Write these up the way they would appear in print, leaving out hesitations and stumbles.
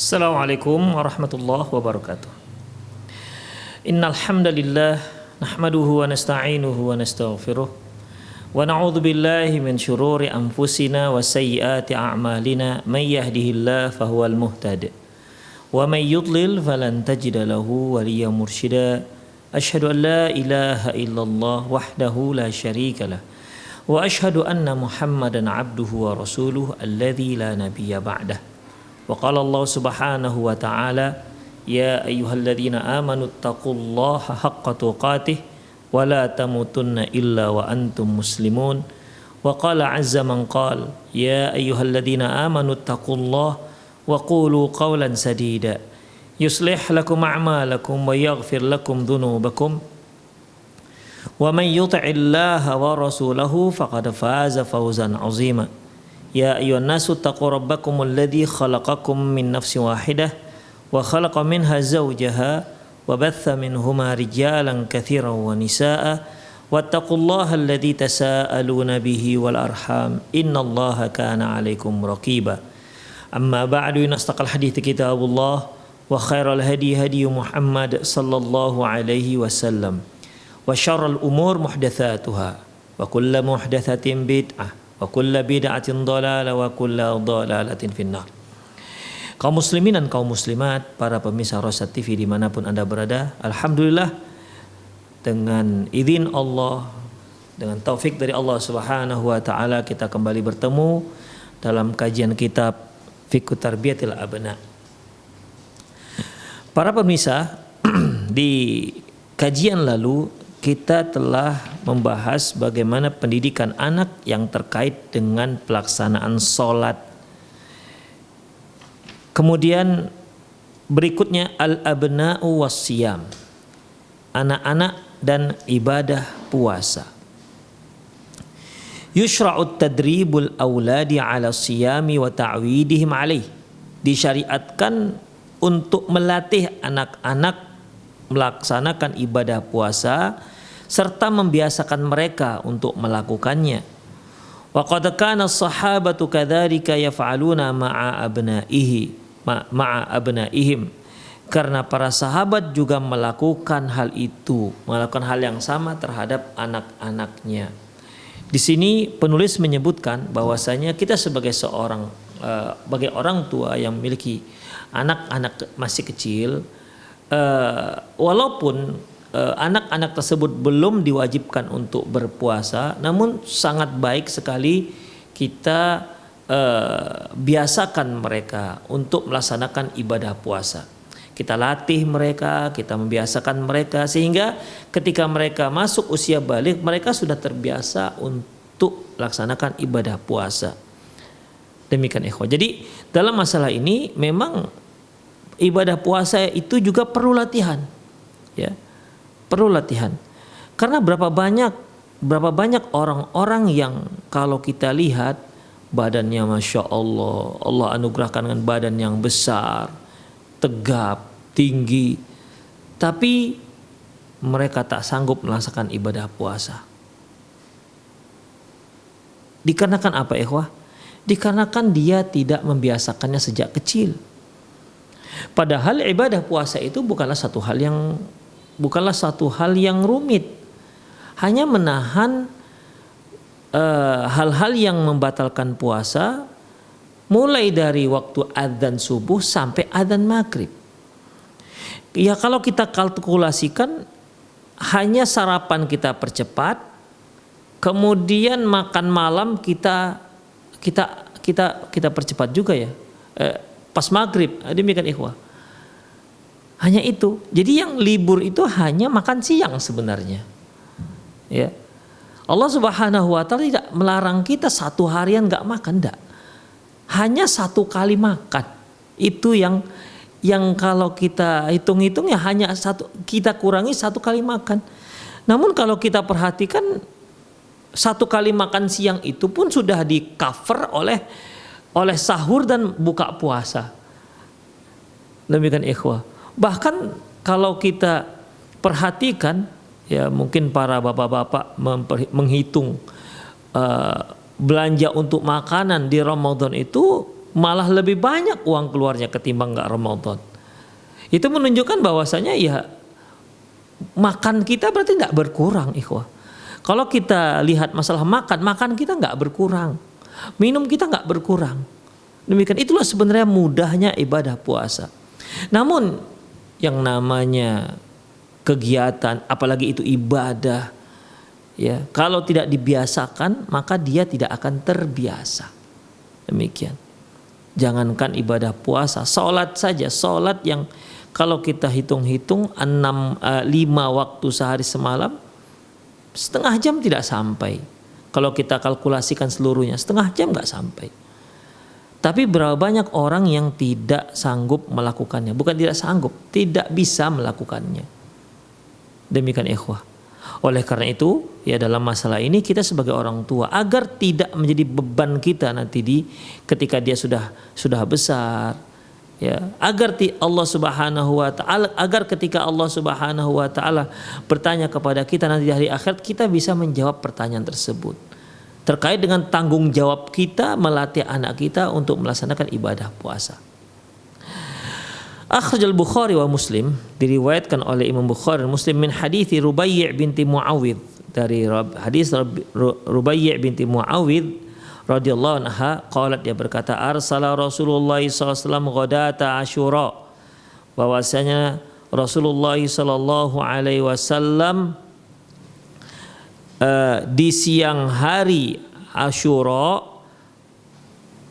Assalamualaikum warahmatullahi wabarakatuh. Innal hamdalillah nahmaduhu wa nasta'inuhu wa nastaghfiruh wa na'udzu billahi min syururi anfusina wa sayyiati a'malina may yahdihillahu fahuwal muhtadi wa may yudlil falan tajida lahu waliyyan mursyida. Asyhadu an la ilaha illallah wahdahu la syarika lah wa asyhadu anna Muhammadan abduhu wa rasuluhu alladzi la nabiyya ba'dah. Wa qala Allah subhanahu wa ta'ala ya ayyuhalladzina amanu taqullaha haqqa tuqatih wa la tamutunna illa wa antum muslimun. Wa qala azza man qala ya ayyuhalladzina amanu taqullaha wa qulu qawlan sadida yuslih lakum a'malakum wa yaghfir lakum dhunubakum wa man yuti'illaha wa rasulahu faqad faza fawzan 'azima. Ya ayyuhan nasu taqu rabbakumul ladzi khalaqakum min nafsin wahidah wa khalaqa minha zawjaha wa batha minhuma rijalan katsiran wa nisaa'a wattaqullaha alladzi tasaaluna bihi wal arham innallaha kana 'alaikum raqiba. Amma ba'du, nastaqal hadiits kitabullah wa khairal hadi hadi Muhammad sallallahu alaihi wasallam wa syarrul umur muhdatsatuha wa kullu muhdatsatin bid'ah wa kullu bid'atin dhalalah wa kullu dhalalatin finnar. Kaum muslimin dan kaum muslimat, para pemirsa Rosyad TV dimanapun Anda berada, alhamdulillah dengan izin Allah, dengan taufik dari Allah subhanahu wa ta'ala, kita kembali bertemu dalam kajian kitab Fiqh Tarbiyatil Abna. Para pemirsa, di kajian lalu kita telah membahas bagaimana pendidikan anak yang terkait dengan pelaksanaan sholat. Kemudian berikutnya al-abna'u was-siyam, anak-anak dan ibadah puasa. Yushra'ut tadribul awladi ala siyami wa ta'widihim alaih. Disyariatkan untuk melatih anak-anak melaksanakan ibadah puasa serta membiasakan mereka untuk melakukannya. Wa qad kana as-sahabatu kadzalika yaf'aluna ma'a abnaihim. Karena para sahabat juga melakukan hal itu, melakukan hal yang sama terhadap anak-anaknya. Di sini penulis menyebutkan bahwasanya kita sebagai sebagai orang tua yang memiliki anak-anak masih kecil, walaupun anak-anak tersebut belum diwajibkan untuk berpuasa, namun sangat baik sekali kita biasakan mereka untuk melaksanakan ibadah puasa. Kita latih mereka, kita membiasakan mereka sehingga ketika mereka masuk usia balik, mereka sudah terbiasa untuk melaksanakan ibadah puasa. Demikian ikhwah. Jadi dalam masalah ini memang ibadah puasa itu juga perlu latihan, ya, perlu latihan. Karena berapa banyak orang-orang yang kalau kita lihat badannya masya Allah, Allah anugerahkan dengan badan yang besar, tegap, tinggi, tapi mereka tak sanggup melaksanakan ibadah puasa. Dikarenakan apa ikhwah? Dikarenakan dia tidak membiasakannya sejak kecil. Padahal ibadah puasa itu bukanlah satu hal yang rumit. Hanya menahan hal-hal yang membatalkan puasa mulai dari waktu adzan subuh sampai adzan maghrib. Ya kalau kita kalkulasikan hanya sarapan kita percepat, kemudian makan malam kita percepat juga ya. Pas maghrib, demikian ikhwah. Hanya itu. Jadi yang libur itu hanya makan siang sebenarnya. Ya. Allah Subhanahu wa ta'ala tidak melarang kita satu harian enggak makan, enggak. Hanya satu kali makan. Itu yang kalau kita hitung-hitung ya hanya kita kurangi satu kali makan. Namun kalau kita perhatikan satu kali makan siang itu pun sudah di cover oleh sahur dan buka puasa. Demikian ikhwah. Bahkan kalau kita perhatikan, ya mungkin para bapak-bapak menghitung belanja untuk makanan di Ramadan itu malah lebih banyak uang keluarnya ketimbang nggak Ramadan. Itu menunjukkan bahwasanya ya makan kita berarti nggak berkurang, ikhwah. Kalau kita lihat masalah makan kita nggak berkurang, minum kita nggak berkurang. Demikian itulah sebenarnya mudahnya ibadah puasa. Namun yang namanya kegiatan, apalagi itu ibadah, ya kalau tidak dibiasakan maka dia tidak akan terbiasa. Demikian. Jangankan ibadah puasa, sholat saja, sholat yang kalau kita hitung-hitung 5 waktu sehari semalam, setengah jam tidak sampai. Kalau kita kalkulasikan seluruhnya, setengah jam nggak sampai. Tapi berapa banyak orang yang tidak sanggup melakukannya. Bukan tidak sanggup, tidak bisa melakukannya. Demikian ikhwah. Oleh karena itu, ya dalam masalah ini kita sebagai orang tua agar tidak menjadi beban kita nanti ketika dia sudah besar, ya, agar Allah Subhanahu wa taala, agar ketika Allah Subhanahu wa taala bertanya kepada kita nanti di hari akhirat, kita bisa menjawab pertanyaan tersebut. Terkait dengan tanggung jawab kita melatih anak kita untuk melaksanakan ibadah puasa. Akhrajal Bukhari wa Muslim, diriwayatkan oleh Imam Bukhari dan Muslim min hadits Rubai' binti Muawidh, dari hadis Rubai' binti Muawidh radhiyallahu anha, qalat, dia berkata, arsala Rasulullah SAW ghadata Asyura, bahwasanya Rasulullah sallallahu alaihi wasallam di siang hari Asyura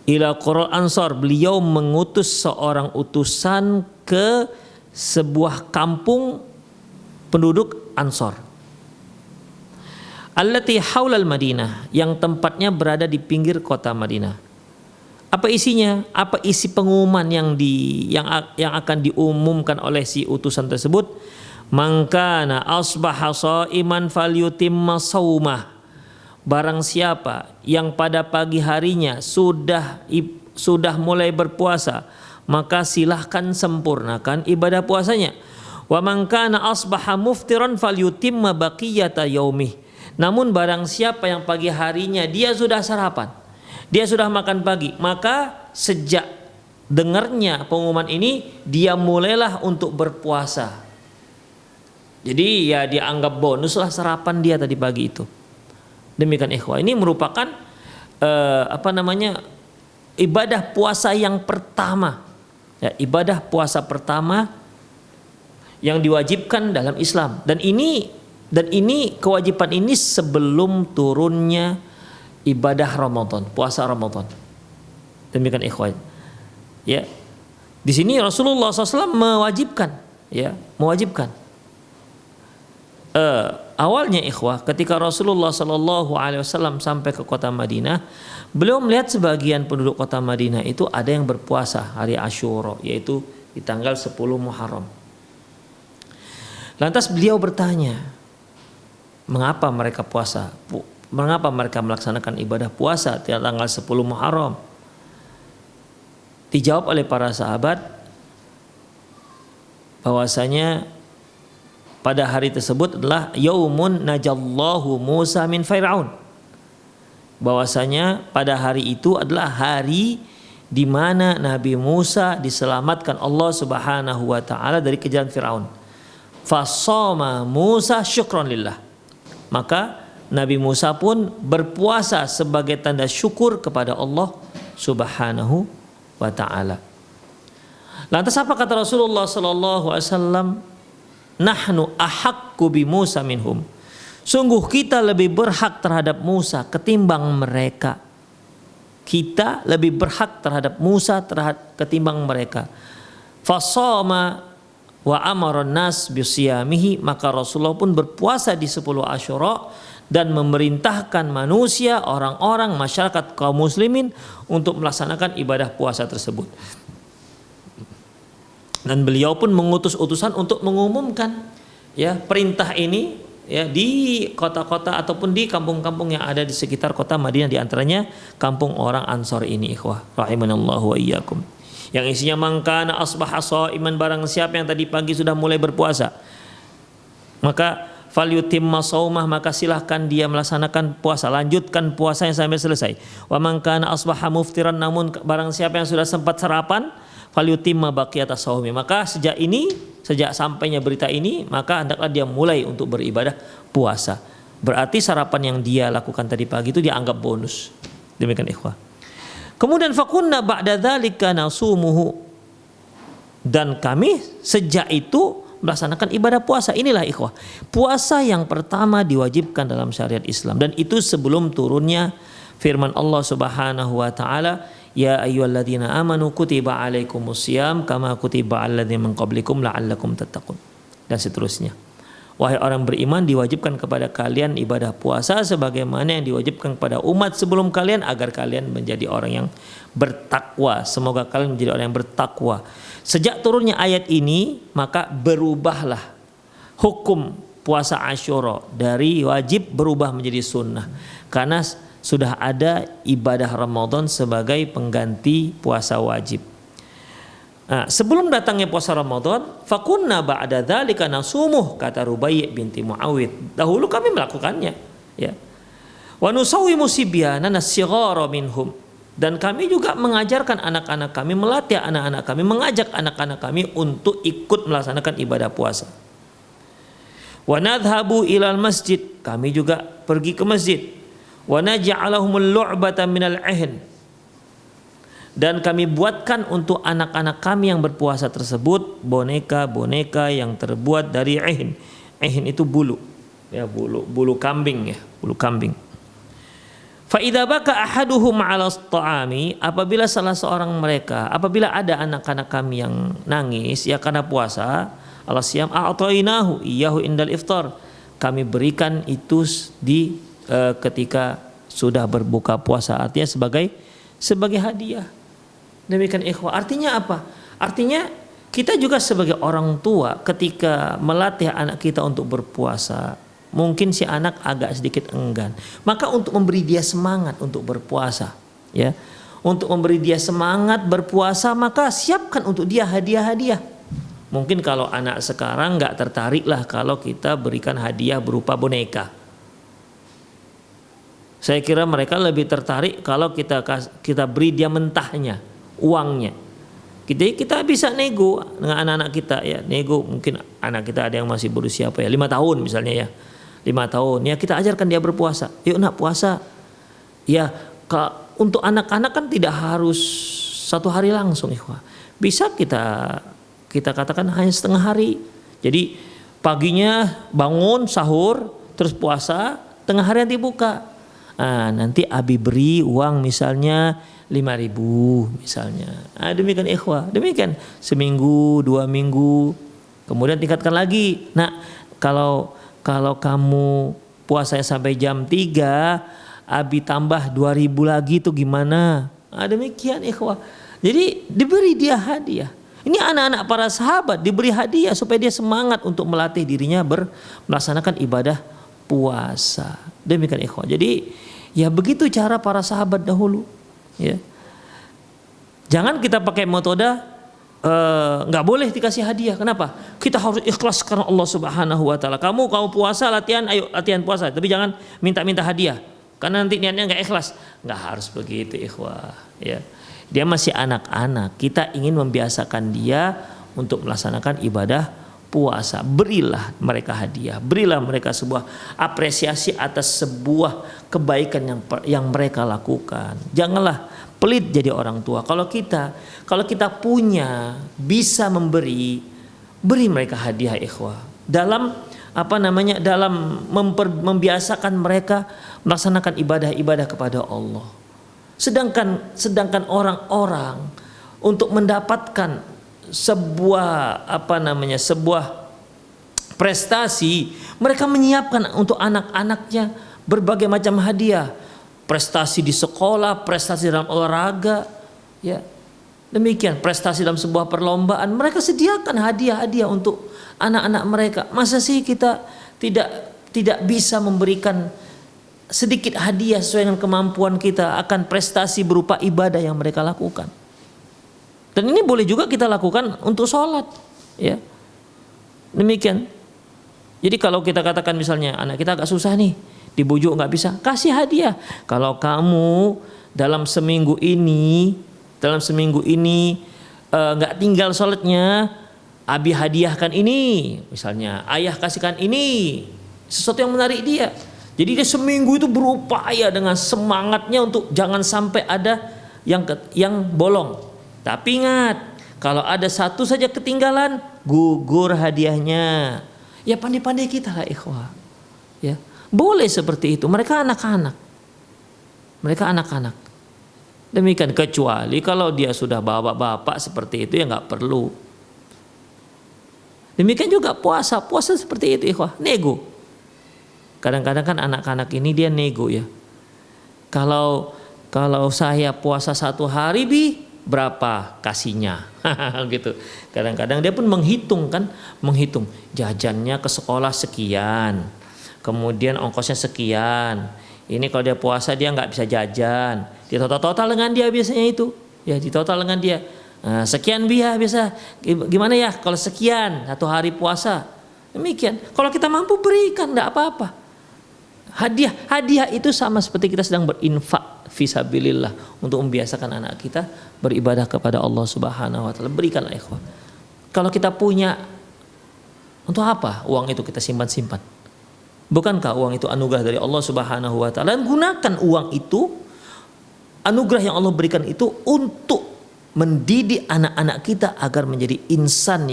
ila Qura Ansar, beliau mengutus seorang utusan ke sebuah kampung penduduk Ansar, allati haulal Madinah, yang tempatnya berada di pinggir kota Madinah. Apa isinya? Apa isi pengumuman yang akan diumumkan oleh si utusan tersebut? Mangkana asbaha shaiman falyutimma shaumah. Barang siapa yang pada pagi harinya sudah mulai berpuasa, maka silahkan sempurnakan ibadah puasanya. Wa man kana asbaha muftiran falyutimma baqiyata yaumih. Namun barang siapa yang pagi harinya dia sudah sarapan, dia sudah makan pagi, maka sejak dengarnya pengumuman ini dia mulailah untuk berpuasa. Jadi ya dianggap bonus lah sarapan dia tadi pagi itu. Demikian ikhwah, ini merupakan ibadah puasa yang pertama, ya, ibadah puasa pertama yang diwajibkan dalam Islam. Dan ini kewajiban ini sebelum turunnya ibadah Ramadan, puasa Ramadan. Demikian ikhwah. Ya. Di sini Rasulullah SAW mewajibkan. Awalnya ikhwah, ketika Rasulullah SAW sampai ke kota Madinah, beliau melihat sebagian penduduk kota Madinah itu ada yang berpuasa hari Asyura, yaitu di tanggal 10 Muharram. Lantas beliau bertanya, mengapa mereka puasa? Mengapa mereka melaksanakan ibadah puasa di tanggal 10 Muharram? Dijawab oleh para sahabat bahwasanya pada hari tersebut adalah yaumun najallahu Musa min Fir'aun. Bahwasanya pada hari itu adalah hari di mana Nabi Musa diselamatkan Allah Subhanahu wa taala dari kejaran Firaun. Fasoma Musa syukron lillah. Maka Nabi Musa pun berpuasa sebagai tanda syukur kepada Allah Subhanahu wa taala. Lantas apa kata Rasulullah sallallahu alaihi wasallam? Nahnu ahaqqu bi Musa minhum. Sungguh kita lebih berhak terhadap Musa ketimbang mereka. Kita lebih berhak terhadap Musa ketimbang mereka. Fasama wa amara nas bisiyamihi, maka Rasulullah pun berpuasa di 10 Asyura dan memerintahkan manusia, orang-orang, masyarakat kaum muslimin untuk melaksanakan ibadah puasa tersebut. Dan beliau pun mengutus utusan untuk mengumumkan ya perintah ini ya di kota-kota ataupun di kampung-kampung yang ada di sekitar kota Madinah, di antaranya kampung orang Ansor ini, ikhwah rahimanallahu wa iyyakum. Yang isinya mangkana asbaha shaiman, barang siapa yang tadi pagi sudah mulai berpuasa, maka falyutimma shaumah, maka silahkan dia melaksanakan puasa, lanjutkan puasanya sampai selesai. Wa man kana asbaha muftiran, namun barang siapa yang sudah sempat sarapan, falyutimma baqiyata shaumi, maka sejak sampainya berita ini, maka hendaklah dia mulai untuk beribadah puasa. Berarti sarapan yang dia lakukan tadi pagi itu dianggap bonus. Demikian ikhwah. Kemudian fakunna ba'da dzalika nasumuhu, dan kami sejak itu melaksanakan ibadah puasa. Inilah ikhwah, puasa yang pertama diwajibkan dalam syariat Islam, dan itu sebelum turunnya firman Allah Subhanahu wa taala, ya ayyuhalladzina amanu kutiba alaikumusiyam kama kutiba alal ladzina min qablikum la'allakum tattaqun, dan seterusnya. Wahai orang beriman, diwajibkan kepada kalian ibadah puasa sebagaimana yang diwajibkan kepada umat sebelum kalian, agar kalian menjadi orang yang bertakwa. Semoga kalian menjadi orang yang bertakwa. Sejak turunnya ayat ini, maka berubahlah hukum puasa Asyura dari wajib berubah menjadi sunnah, karena sudah ada ibadah Ramadan sebagai pengganti puasa wajib. Nah, sebelum datangnya puasa Ramadan, fakunna ba'da dzalika nasumuh, kata Rubai' binti Muawid. Dahulu kami melakukannya, ya. Wa nusawwimu sibyana as-sighara minhum, dan kami juga mengajarkan anak-anak kami, melatih anak-anak kami, mengajak anak-anak kami untuk ikut melaksanakan ibadah puasa. Wa nadhhabu ilal masjid, kami juga pergi ke masjid. Wa naj'alahumul lu'batan minal ihn, dan kami buatkan untuk anak-anak kami yang berpuasa tersebut boneka-boneka yang terbuat dari ihn. Ihn itu bulu, ya, bulu kambing, ya, bulu kambing. Fa idza baka ahaduhum 'ala ta'ami, apabila salah seorang mereka, apabila ada anak-anak kami yang nangis ya karena puasa, ala siyam a'tainahu iyyahu indal iftar, kami berikan itu di ketika sudah berbuka puasa, artinya sebagai hadiah. Demikian ikhwah. Artinya apa? Artinya kita juga sebagai orang tua ketika melatih anak kita untuk berpuasa, mungkin si anak agak sedikit enggan, maka untuk memberi dia semangat untuk berpuasa, ya, untuk memberi dia semangat berpuasa, maka siapkan untuk dia hadiah-hadiah. Mungkin kalau anak sekarang nggak tertarik lah kalau kita berikan hadiah berupa boneka. Saya kira mereka lebih tertarik kalau kita beri dia mentahnya, uangnya. Kita bisa nego dengan anak-anak kita, ya, nego. Mungkin anak kita ada yang masih berusia 5 tahun misalnya, ya, 5 tahun, ya, kita ajarkan dia berpuasa. Yuk nak puasa, ya. Untuk anak-anak kan tidak harus 1 hari langsung, ikhwah. Bisa kita katakan hanya setengah hari. Jadi paginya bangun sahur, terus puasa, tengah hari nanti buka. Nanti abi beri uang misalnya 5.000 misalnya. Demikian ikhwah, demikian seminggu 2 minggu, kemudian tingkatkan lagi. Nah, kalau kamu puasanya sampai jam 3, abi tambah 2.000 lagi, itu gimana? Demikian ikhwah. Jadi diberi dia hadiah. Ini anak-anak para sahabat diberi hadiah supaya dia semangat untuk melatih dirinya melaksanakan ibadah puasa. Demikian ikhwah. Jadi ya begitu cara para sahabat dahulu, ya. Jangan kita pakai metode nggak boleh dikasih hadiah. Kenapa? Kita harus ikhlas karena Allah Subhanahu wa taala. Kamu puasa, latihan, ayo latihan puasa, tapi jangan minta hadiah. Karena nanti niatnya nggak ikhlas. Nggak harus begitu ikhwah, ya. Dia masih anak-anak. Kita ingin membiasakan dia untuk melaksanakan ibadah puasa. Berilah mereka hadiah, berilah mereka sebuah apresiasi atas sebuah kebaikan yang mereka lakukan. Janganlah pelit jadi orang tua. Kalau kita punya, bisa beri mereka hadiah ikhwah. Dalam dalam membiasakan mereka melaksanakan ibadah-ibadah kepada Allah. Sedangkan orang-orang untuk mendapatkan sebuah prestasi, mereka menyiapkan untuk anak-anaknya berbagai macam hadiah, prestasi di sekolah, prestasi dalam olahraga, ya, demikian prestasi dalam sebuah perlombaan, mereka sediakan hadiah-hadiah untuk anak-anak mereka. Masa sih kita tidak bisa memberikan sedikit hadiah sesuai dengan kemampuan kita akan prestasi berupa ibadah yang mereka lakukan? Dan ini boleh juga kita lakukan untuk sholat, ya. Demikian. Jadi kalau kita katakan misalnya anak kita agak susah nih, dibujuk nggak bisa, kasih hadiah. Kalau kamu dalam seminggu ini nggak tinggal sholatnya, abi hadiahkan ini, misalnya ayah kasihkan ini, sesuatu yang menarik dia. Jadi dia seminggu itu berupaya dengan semangatnya untuk jangan sampai ada yang bolong. Tapi ingat, kalau ada satu saja ketinggalan, gugur hadiahnya. Ya pandai-pandai kita lah ikhwah. Ya, boleh seperti itu. Mereka anak-anak. Demikian, kecuali kalau dia sudah bapak-bapak seperti itu ya nggak perlu. Demikian juga puasa seperti itu ikhwah, nego. Kadang-kadang kan anak-anak ini dia nego ya. Kalau saya puasa 1 hari berapa kasihnya gitu. Kadang-kadang dia pun menghitung jajannya ke sekolah sekian, kemudian ongkosnya sekian. Ini kalau dia puasa dia nggak bisa jajan, di total dengan dia biasanya itu ya, di total dengan dia sekian biasa. Gimana ya kalau sekian 1 hari puasa, demikian. Kalau kita mampu berikan nggak apa-apa. Hadiah itu sama seperti kita sedang berinfak fisabilillah untuk membiasakan anak kita beribadah kepada Allah Subhanahu wa taala. Berikanlah ikhwah. Kalau kita punya, untuk apa uang itu kita simpan-simpan? Bukankah uang itu anugerah dari Allah Subhanahu wa taala? Dan gunakan uang itu, anugerah yang Allah berikan itu untuk mendidik anak-anak kita agar menjadi insan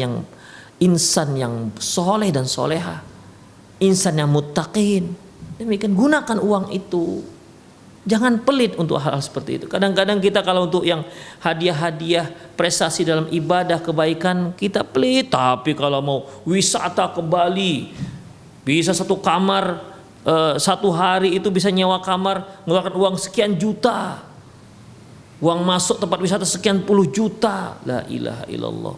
yang soleh dan soleha, insan yang muttaqin. Demikian, gunakan uang itu. Jangan pelit untuk hal-hal seperti itu. Kadang-kadang kita kalau untuk yang hadiah-hadiah prestasi dalam ibadah kebaikan kita pelit. Tapi kalau mau wisata ke Bali, bisa 1 kamar 1 hari itu bisa nyewa kamar, mengeluarkan uang sekian juta. Uang masuk tempat wisata sekian puluh juta. La ilaha illallah.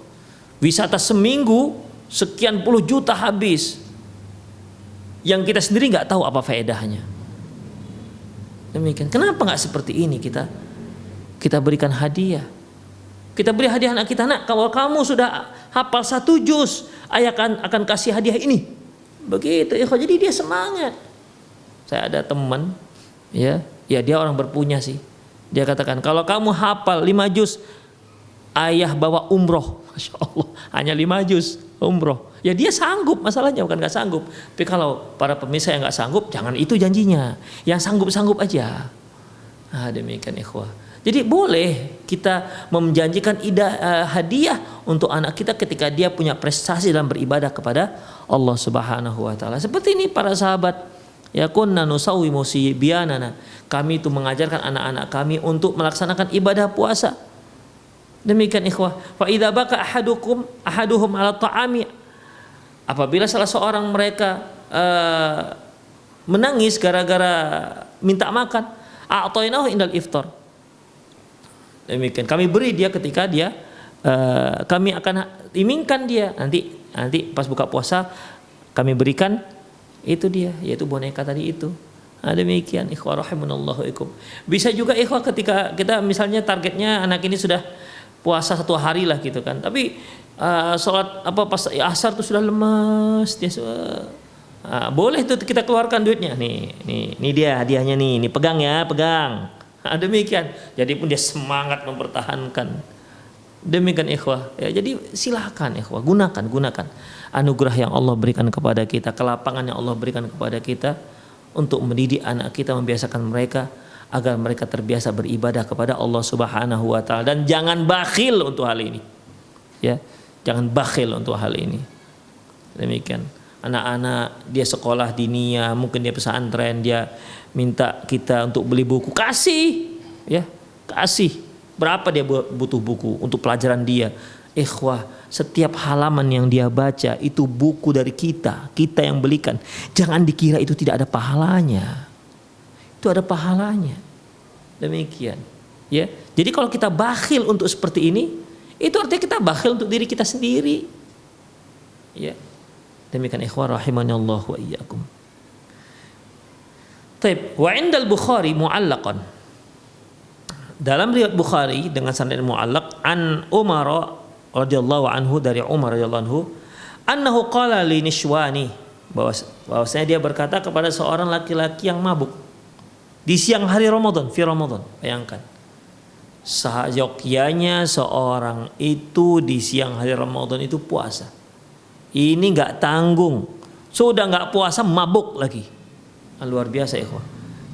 Wisata seminggu sekian puluh juta habis. Yang kita sendiri nggak tahu apa faedahnya. Demikian. Kenapa nggak seperti ini kita berikan hadiah? Kita beri hadiah anak kita, nak, kalau kamu sudah hafal 1 juz, ayah akan kasih hadiah ini. Begitu, jadi dia semangat. Saya ada teman, ya dia orang berpunya sih. Dia katakan kalau kamu hafal 5 juz, ayah bawa umroh. Masya Allah, hanya 5 juz umroh. Ya dia sanggup, masalahnya bukan nggak sanggup. Tapi kalau para pemirsa yang nggak sanggup, jangan itu janjinya. Yang sanggup aja. Nah, demikian ikhwah. Jadi boleh kita menjanjikan hadiah untuk anak kita ketika dia punya prestasi dalam beribadah kepada Allah Subhanahu wa taala. Seperti ini para sahabat, ya kunna nusawwimu sibyanana. Kami itu mengajarkan anak-anak kami untuk melaksanakan ibadah puasa. Demikian ikhwah. Fa idza baka ahaduhum ala ta'ami, apabila salah seorang mereka menangis gara-gara minta makan, a'tainahu indal iftar. Demikian, kami beri dia ketika dia kami akan imingkan dia nanti pas buka puasa kami berikan itu dia, yaitu boneka tadi itu. Nah, demikian ikhwah rahimanallahu ikum. Bisa juga ikhwah ketika kita misalnya targetnya anak ini sudah puasa 1 hari lah gitu kan, tapi sholat pas asar tuh sudah lemas dia, boleh tuh kita keluarkan duitnya, nih dia hadiahnya nih pegang. Nah, demikian, jadi pun dia semangat mempertahankan. Demikian ikhwah ya, jadi silakan ikhwah, gunakan anugerah yang Allah berikan kepada kita, kelapangan yang Allah berikan kepada kita untuk mendidik anak kita, membiasakan mereka agar mereka terbiasa beribadah kepada Allah Subhanahu wa taala. Dan jangan bakhil untuk hal ini. Ya, jangan bakhil untuk hal ini. Demikian. Anak-anak dia sekolah diniyah, mungkin dia pesantren, dia minta kita untuk beli buku, kasih. Ya, kasih. Berapa dia butuh buku untuk pelajaran dia? Ikhwah, setiap halaman yang dia baca itu buku dari kita yang belikan. Jangan dikira itu tidak ada pahalanya. Itu ada pahalanya. Demikian. Ya. Jadi kalau kita bakhil untuk seperti ini, itu artinya kita bakhil untuk diri kita sendiri. Ya. Demikian ikhwan rahimanallah wa iyyakum. Taib, wa indal Bukhari mu'allaqan. Dalam riwayat Bukhari dengan sanad mu'allaq an Umar radhiyallahu anhu, dari Umar radhiyallahu anhu, annahu qala li nishwani, Bahwasanya dia berkata kepada seorang laki-laki yang mabuk di siang hari Ramadan, fi Ramadan. Bayangkan. Seyogyanya seorang itu di siang hari Ramadan itu puasa. Ini nggak tanggung. Sudah nggak puasa mabuk lagi. Luar biasa ikhwah.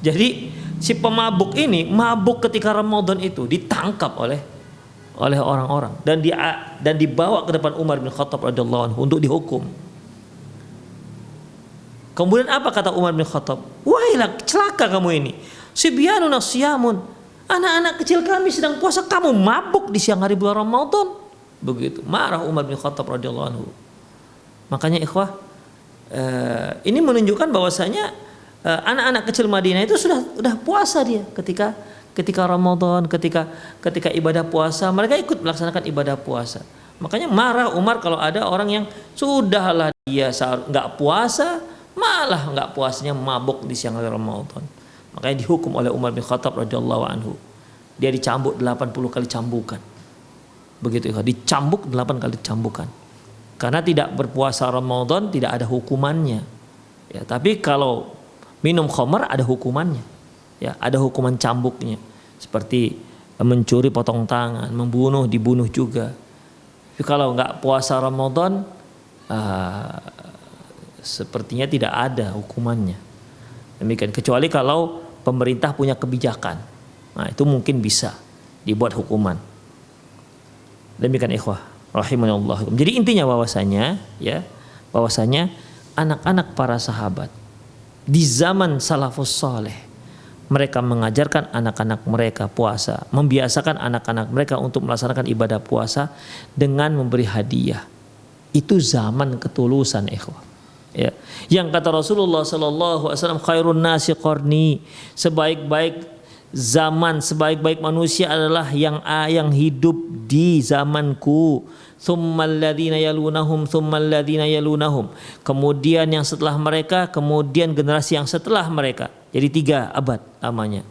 Jadi si pemabuk ini mabuk ketika Ramadan itu ditangkap oleh orang-orang dan dibawa ke depan Umar bin Khattab radhiyallahu anhu untuk dihukum. Kemudian apa kata Umar bin Khattab? Wailah, celaka kamu ini. Sibyanun asyamun. Anak-anak kecil kami sedang puasa, kamu mabuk di siang hari bulan Ramadan. Begitu. Marah Umar bin Khattab radhiyallahu anhu. Makanya ikhwah, ini menunjukkan bahwasanya anak-anak kecil Madinah itu sudah puasa dia ketika Ramadan, ketika ibadah puasa, mereka ikut melaksanakan ibadah puasa. Makanya marah Umar kalau ada orang yang sudahlah dia nggak puasa, malah nggak puasanya mabuk di siang hari Ramadan. Makanya dihukum oleh Umar bin Khattab radhiyallahu anhu. Dia dicambuk 80 kali cambukan. Begitu ya, dicambuk 8 kali cambukan. Karena tidak berpuasa Ramadan tidak ada hukumannya. Ya, tapi kalau minum khamar ada hukumannya. Ya, ada hukuman cambuknya. Seperti mencuri potong tangan, membunuh dibunuh juga. Tapi kalau nggak puasa Ramadan sepertinya tidak ada hukumannya. Demikian, kecuali kalau pemerintah punya kebijakan. Nah, itu mungkin bisa dibuat hukuman. Demikian ikhwah rahimanallah. Jadi intinya bahwasanya anak-anak para sahabat di zaman salafus saleh, mereka mengajarkan anak-anak mereka puasa, membiasakan anak-anak mereka untuk melaksanakan ibadah puasa dengan memberi hadiah. Itu zaman ketulusan ikhwah. Ya. Yang kata Rasulullah sallallahu alaihi wasallam, khairun nasi qarni, sebaik-baik zaman, sebaik-baik manusia adalah yang hidup di zamanku. Tsummal ladzina yalunahum, kemudian yang setelah mereka, kemudian generasi yang setelah mereka. Jadi 3 abad lamanya.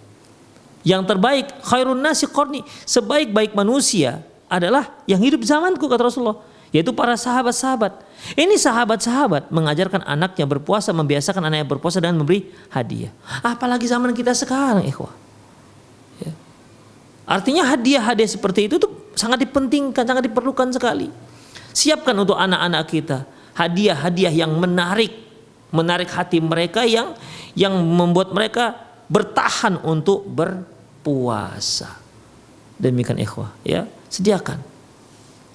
Yang terbaik khairun nasi qarni, sebaik-baik manusia adalah yang hidup zamanku kata Rasulullah, yaitu para sahabat-sahabat. Ini sahabat-sahabat mengajarkan anaknya berpuasa, membiasakan anaknya berpuasa dengan memberi hadiah. Apalagi zaman kita sekarang ikhwah. Ya. Artinya hadiah-hadiah seperti itu tuh sangat dipentingkan, sangat diperlukan sekali. Siapkan untuk anak-anak kita hadiah-hadiah yang menarik hati mereka, yang membuat mereka bertahan untuk berpuasa. Demikian ikhwah, ya, sediakan.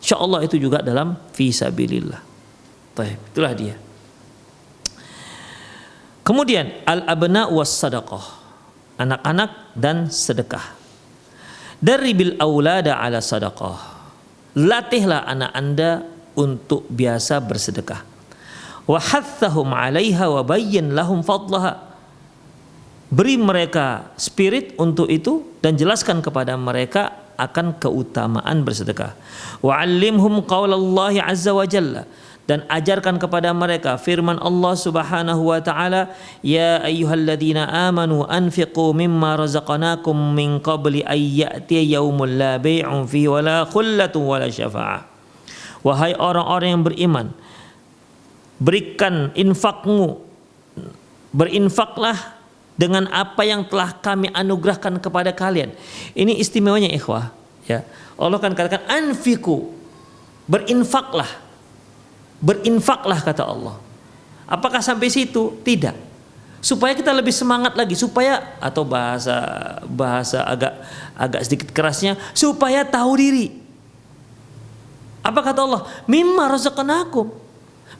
Insyaallah itu juga dalam fisabilillah. Baik, itulah dia. Kemudian al-abna was sadaqah, anak-anak dan sedekah. Daribil aulada ala sadaqah, latihlah anak Anda untuk biasa bersedekah. Wa hathahum 'alaiha wa bayyin lahum fadlaha, beri mereka spirit untuk itu dan jelaskan kepada mereka akan keutamaan bersedekah. Wa 'allimhum qaulallahi 'azza wa jalla, dan ajarkan kepada mereka firman Allah Subhanahu wa taala, ya ayyuhalladzina amanu anfiqu mimma razaqnakum min qabli ay ya'tiya yaumul la bai'un fihi wala khullatun wala syafa'ah. Wahai orang-orang yang beriman, berikan infakmu, berinfaklah dengan apa yang telah kami anugerahkan kepada kalian. Ini istimewanya ikhwah, ya. Allah kan katakan anfiqu, berinfaklah. Berinfaklah kata Allah. Apakah sampai situ? Tidak. Supaya kita lebih semangat lagi, supaya, atau bahasa agak sedikit kerasnya, supaya tahu diri. Apa kata Allah? Mimma razaqnakum.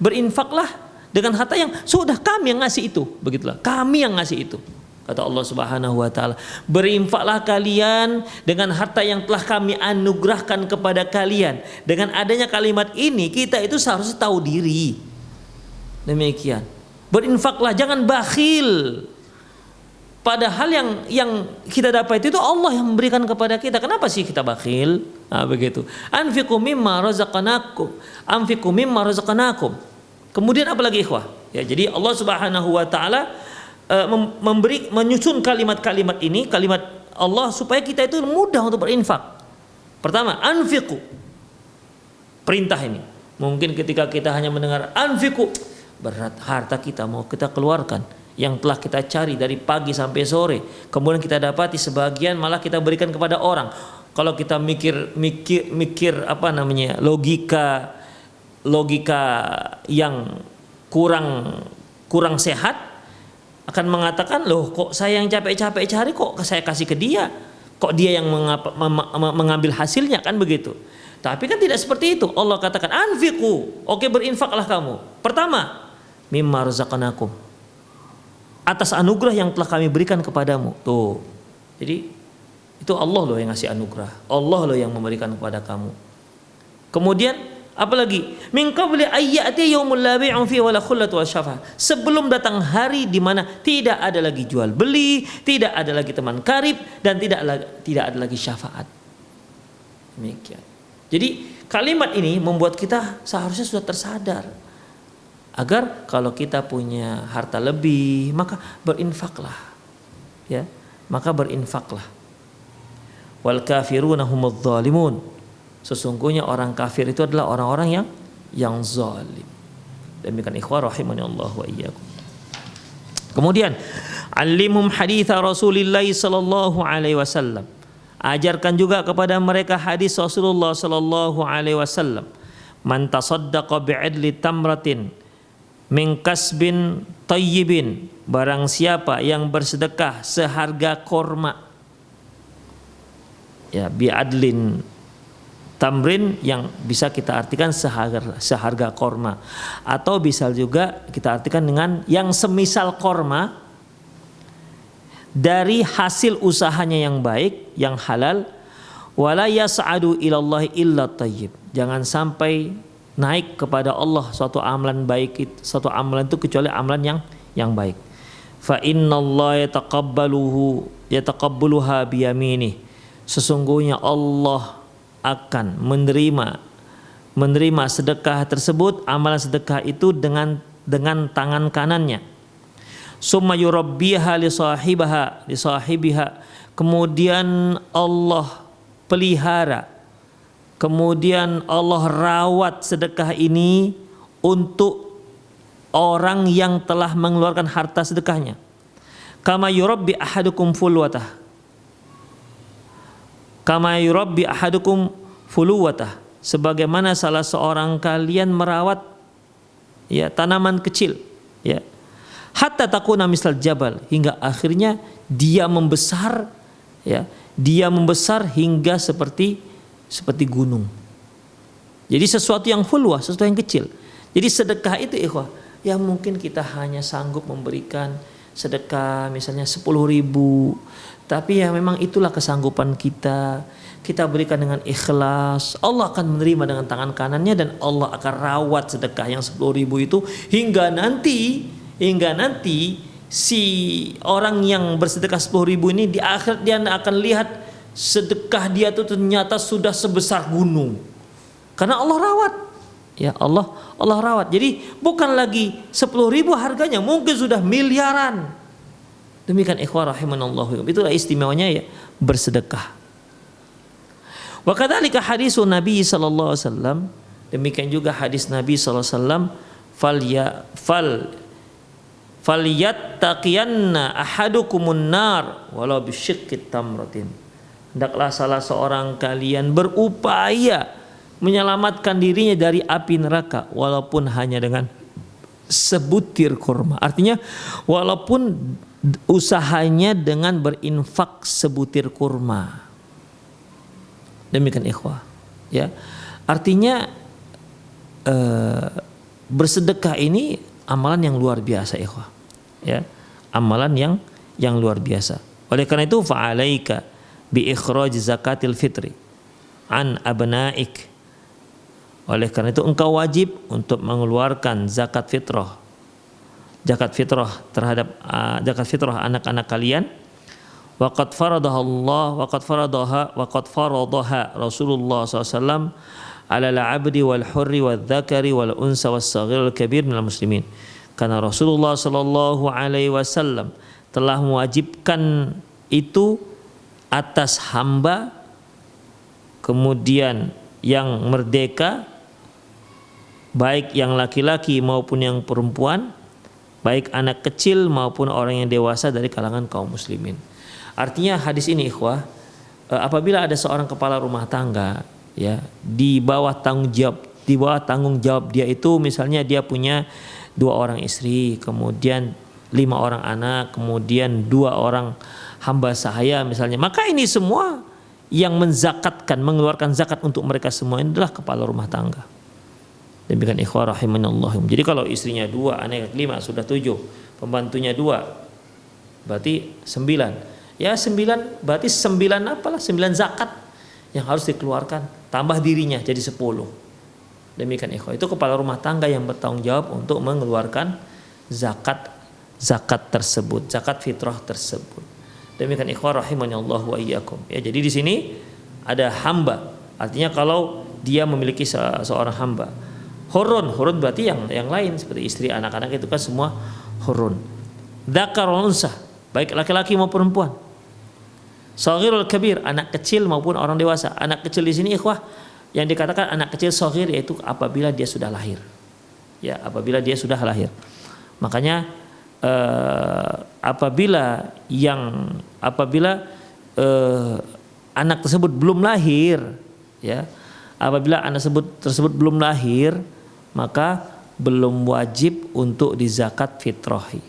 Berinfaklah dengan harta yang sudah kami yang ngasih itu. Begitulah. Kami yang ngasih itu. Kata Allah Subhanahu wa taala, berinfaklah kalian dengan harta yang telah kami anugerahkan kepada kalian. Dengan adanya kalimat ini, kita itu seharusnya tahu diri. Demikian. Berinfaklah, jangan bakhil. Padahal yang kita dapat itu Allah yang memberikan kepada kita. Kenapa sih kita bakhil? Nah, begitu. Anfiqu mimma razaqnakum. Anfiqu mimma razaqnakum. Kemudian apa lagi ikhwah? Ya, jadi Allah Subhanahu wa taala menyusun kalimat-kalimat ini, kalimat Allah, supaya kita itu mudah untuk berinfak. Pertama, anfiqu, perintah ini. Mungkin ketika kita hanya mendengar anfiqu, berat harta kita mau kita keluarkan, yang telah kita cari dari pagi sampai sore, kemudian kita dapati sebagian malah kita berikan kepada orang. Kalau kita mikir apa namanya, logika yang kurang sehat, akan mengatakan, loh kok saya yang capek-capek cari kok saya kasih ke dia, kok dia yang mengambil hasilnya, kan begitu. Tapi kan tidak seperti itu. Allah katakan anfiqu, oke berinfaklah kamu. Pertama, mimma razaqnakum, atas anugerah yang telah kami berikan kepadamu. Tuh. Jadi itu Allah loh yang ngasih anugerah, Allah loh yang memberikan kepada kamu. Kemudian apalagi, min qabli ayyati yaumul la bai'un fihi wala khullatu wa syafa'ah, sebelum datang hari di mana tidak ada lagi jual beli, tidak ada lagi teman karib, dan tidak ada lagi syafaat. Demikian. Jadi kalimat ini membuat kita seharusnya sudah tersadar agar kalau kita punya harta lebih, maka berinfaklah. Ya, maka berinfaklah. Wal kafiruna humudz zalimun, sesungguhnya orang kafir itu adalah orang-orang yang zalim. Demikian ikhwah rahimani Allah wa iyyakum. Kemudian alimhum haditha Rasulillah sallallahu alaihi wasallam, ajarkan juga kepada mereka hadis Rasulullah sallallahu alaihi wasallam. Man tasaddaqa bi'adli tamratin min kasbin tayyibin, barang siapa yang bersedekah seharga korma, ya, bi'adlin tamrin yang bisa kita artikan seharga korma, atau bisa juga kita artikan dengan yang semisal korma, dari hasil usahanya yang baik, yang halal. Wala yas'adu ilallahi illa tayyib, jangan sampai naik kepada Allah suatu amalan baik, suatu amalan itu kecuali amalan yang baik. Fa innallaha yataqabbaluha biyaminih, sesungguhnya Allah akan menerima sedekah tersebut, amalan sedekah itu dengan tangan kanannya. Summa yurabbiha li sahibiha, kemudian Allah pelihara, kemudian Allah rawat sedekah ini untuk orang yang telah mengeluarkan harta sedekahnya. Kama yurabbi ahadukum fulwatah, kama yurabbi ahadukum fuluwatah, sebagaimana salah seorang kalian merawat, ya, tanaman kecil, ya, hatta takuna misal jabal, hingga akhirnya dia membesar, ya, dia membesar hingga seperti gunung. Jadi sesuatu yang fulwah, sesuatu yang kecil. Jadi sedekah itu ikhwah, ya mungkin kita hanya sanggup memberikan sedekah misalnya 10.000, tapi ya memang itulah kesanggupan kita. Kita berikan dengan ikhlas, Allah akan menerima dengan tangan kanannya, dan Allah akan rawat sedekah yang 10.000 itu hingga nanti si orang yang bersedekah 10.000 ini di akhirat dia akan lihat sedekah dia itu ternyata sudah sebesar gunung. Karena Allah rawat. Ya, Allah rawat. Jadi bukan lagi 10.000 harganya, mungkin sudah miliaran. Demikian ikhwah rahimanallahu. Itulah istimewanya, ya, bersedekah. Wa kadzalika hadisun Nabi sallallahu alaihi wasallam, demikian juga hadis Nabi sallallahu alaihi wasallam, falyattaqiyanna ahadukumun nar walau bisyiqqit tamratin, hendaklah salah seorang kalian berupaya menyelamatkan dirinya dari api neraka walaupun hanya dengan sebutir kurma. Artinya walaupun usahanya dengan berinfak sebutir kurma. Demikian ikhwah, ya. Artinya bersedekah ini amalan yang luar biasa ikhwah, ya. Amalan yang luar biasa. Oleh karena itu fa'alaika bi ikhraj zakatil fitri an abnaik. Oleh karena itu engkau wajib untuk mengeluarkan zakat fitrah terhadap zakat fitrah anak-anak kalian. Waqad faradaha Allah waqad faradaha Rasulullah SAW ala al-'abdi wal hurri wal dzakari wal unsa was saghir wal kabir minal muslimin. Karena Rasulullah sallallahu alaihi wasallam telah mewajibkan itu atas hamba, kemudian yang merdeka, baik yang laki-laki maupun yang perempuan, baik anak kecil maupun orang yang dewasa dari kalangan kaum muslimin. Artinya hadis ini ikhwah, apabila ada seorang kepala rumah tangga ya di bawah tanggung jawab dia itu, misalnya dia punya 2 orang istri, kemudian 5 orang anak, kemudian 2 orang hamba sahaya misalnya, maka ini semua yang menzakatkan, mengeluarkan zakat untuk mereka semua ini adalah kepala rumah tangga. Demikian ikhwah rahimanallah. Jadi kalau istrinya 2, anak 5, sudah 7, pembantunya 2, berarti 9. Ya 9 berarti 9 apalah 9 zakat yang harus dikeluarkan, tambah dirinya jadi 10. Demikian ikhwah, itu kepala rumah tangga yang bertanggung jawab untuk mengeluarkan zakat tersebut, zakat fitrah tersebut. Demikian ikhwah rahimanallah wa iyyakum. Ya, jadi di sini ada hamba. Artinya kalau dia memiliki seorang hamba. Hurun berarti yang lain seperti istri, anak-anak itu kan semua hurun. Dzakar wal unsa, baik laki-laki maupun perempuan. Shaghirul kabir, anak kecil maupun orang dewasa. Anak kecil di sini ikhwah yang dikatakan anak kecil shaghir yaitu apabila dia sudah lahir. Ya, apabila dia sudah lahir. Makanya apabila anak tersebut belum lahir, ya, apabila anak tersebut belum lahir, maka belum wajib untuk dizakat fitrahi.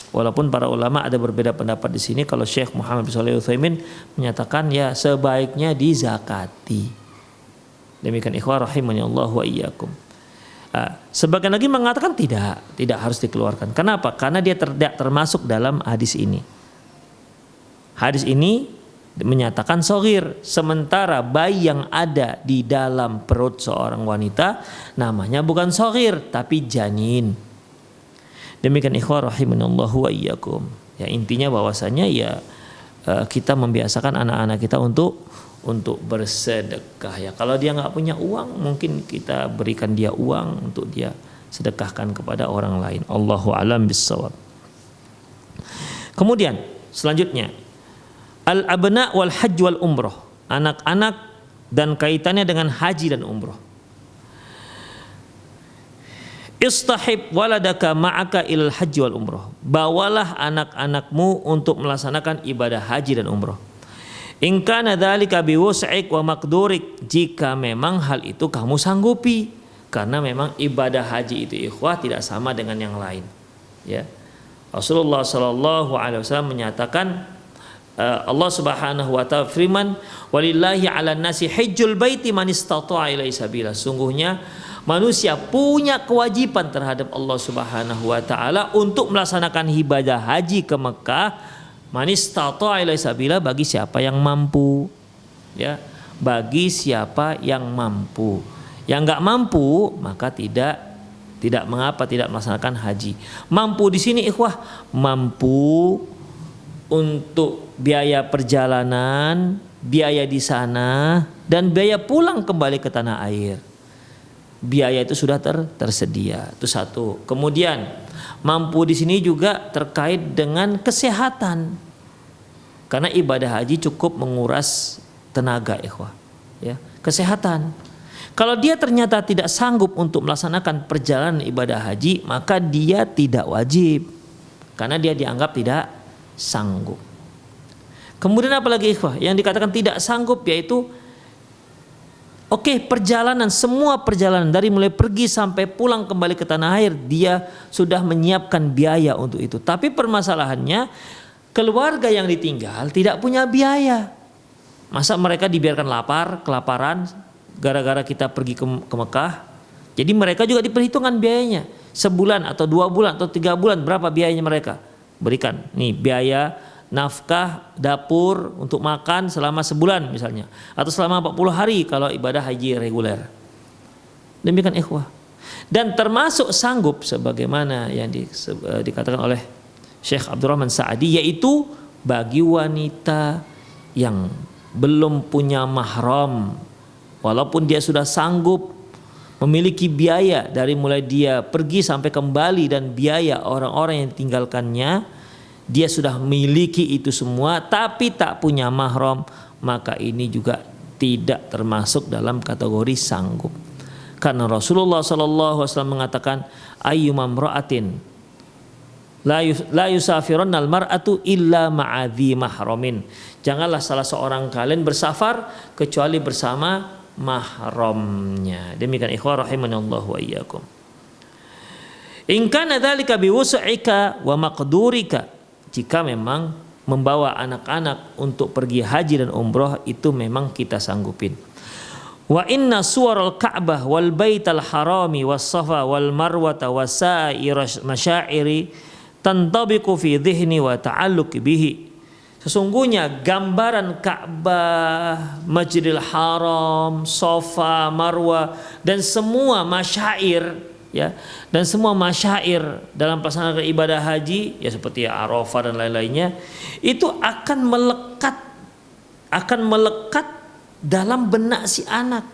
Walaupun para ulama ada berbeda pendapat di sini. Kalau Syekh Muhammad bin Shalih Al-Utsaimin menyatakan ya sebaiknya dizakati. Demikian ikhwah rahimani Allah wa iyyakum. Sebagian lagi mengatakan tidak harus dikeluarkan. Kenapa? Karena dia tidak termasuk dalam hadis ini. Hadis ini menyatakan shaghir, sementara bayi yang ada di dalam perut seorang wanita namanya bukan shaghir tapi janin. Demikian ikhwah rahimanallahu wa iyyakum. Ya, intinya bahwasanya ya kita membiasakan anak-anak kita untuk bersedekah ya. Kalau dia nggak punya uang, mungkin kita berikan dia uang untuk dia sedekahkan kepada orang lain. Allahu a'lam bissawab. Kemudian selanjutnya al-abna wal hajj wal umroh, anak-anak dan kaitannya dengan haji dan umroh. Istahib waladaka ma'aka ilal haji wal umroh, bawalah anak-anakmu untuk melaksanakan ibadah haji dan umroh. In kana dzalika biwus'ik wa maqdurik, jika memang hal itu kamu sanggupi, karena memang ibadah haji itu ikhwah tidak sama dengan yang lain. Ya, Rasulullah Shallallahu Alaihi Wasallam menyatakan, Allah Subhanahu Wa Taala firman, walillahi 'alan nasi hajjul baiti man istata'a ilaihi sabila. Sungguhnya manusia punya kewajiban terhadap Allah Subhanahu Wa Taala untuk melaksanakan ibadah haji ke Mekah. Man istata'a ilaihi sabila, bagi siapa yang mampu. Ya, bagi siapa yang mampu. Yang enggak mampu maka tidak mengapa tidak melaksanakan haji. Mampu di sini ikhwah, mampu untuk biaya perjalanan, biaya di sana, dan biaya pulang kembali ke tanah air. Biaya itu sudah tersedia. Itu satu. Kemudian mampu di sini juga terkait dengan kesehatan. Karena ibadah haji cukup menguras tenaga ikhwah. Ya, kesehatan. Kalau dia ternyata tidak sanggup untuk melaksanakan perjalanan ibadah haji, maka dia tidak wajib. Karena dia dianggap tidak sanggup. Kemudian apalagi ikhwah yang dikatakan tidak sanggup, yaitu perjalanan, semua perjalanan dari mulai pergi sampai pulang kembali ke tanah air dia sudah menyiapkan biaya untuk itu. Tapi permasalahannya keluarga yang ditinggal tidak punya biaya. Masa mereka dibiarkan kelaparan gara-gara kita pergi ke Mekah? Jadi mereka juga diperhitungkan biayanya. Sebulan atau 2 bulan atau 3 bulan berapa biayanya mereka? Berikan nih biaya nafkah dapur untuk makan selama sebulan misalnya, atau selama 40 hari kalau ibadah haji reguler. Demikian ikhwah. Dan termasuk sanggup sebagaimana yang dikatakan oleh Syekh Abdurrahman Sa'adi, yaitu bagi wanita yang belum punya mahram, walaupun dia sudah sanggup memiliki biaya dari mulai dia pergi sampai kembali dan biaya orang-orang yang ditinggalkannya, dia sudah memiliki itu semua tapi tak punya mahram, maka ini juga tidak termasuk dalam kategori sanggup. Karena Rasulullah sallallahu alaihi wasallam mengatakan ayyuma imra'atin la yusafirannal mar'atu illa ma'adhi mahramin. Janganlah salah seorang kalian bersafar kecuali bersama mahramnya. Demikian ikhwah rahimanallahu wa iyyakum. In kana dzalika biwus'ika wa maqdurika. Jika memang membawa anak-anak untuk pergi haji dan umroh itu memang kita sanggupin. Wa inna suwaral Ka'bah wal baital harami was safa wal marwata wasair masyairi tantabiqu fi dhihni wa ta'alluq bihi. Sesungguhnya gambaran Ka'bah, Masjidil Haram, Safa, Marwah dan semua masyair, ya, dan semua masyair dalam pelaksanaan ibadah haji, ya seperti Arafah dan lain-lainnya, itu akan melekat dalam benak si anak.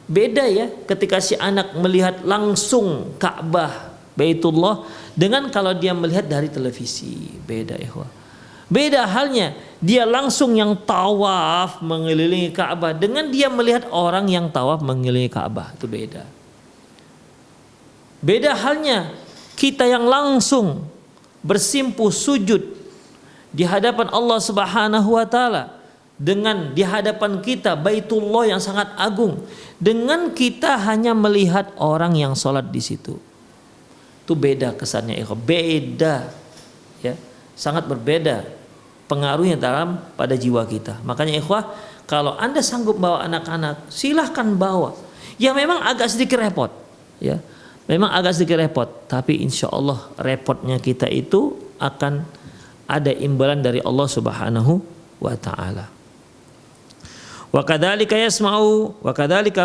Beda ya ketika si anak melihat langsung Ka'bah, Baitullah, dengan kalau dia melihat dari televisi. Beda ikhwah. Beda halnya dia langsung yang tawaf mengelilingi Ka'bah dengan dia melihat orang yang tawaf mengelilingi Ka'bah. Itu beda. Beda halnya kita yang langsung bersimpuh sujud di hadapan Allah Subhanahu wa taala dengan di hadapan kita Baitullah yang sangat agung, dengan kita hanya melihat orang yang sholat di situ. Itu beda kesannya, beda ya, sangat berbeda pengaruhnya pada jiwa kita. Makanya ikhwah, kalau Anda sanggup bawa anak-anak, silahkan bawa. Ya memang agak sedikit repot, ya. Memang agak sedikit repot, tapi insya Allah repotnya kita itu akan ada imbalan dari Allah Subhanahu wa taala. Wa kadzalika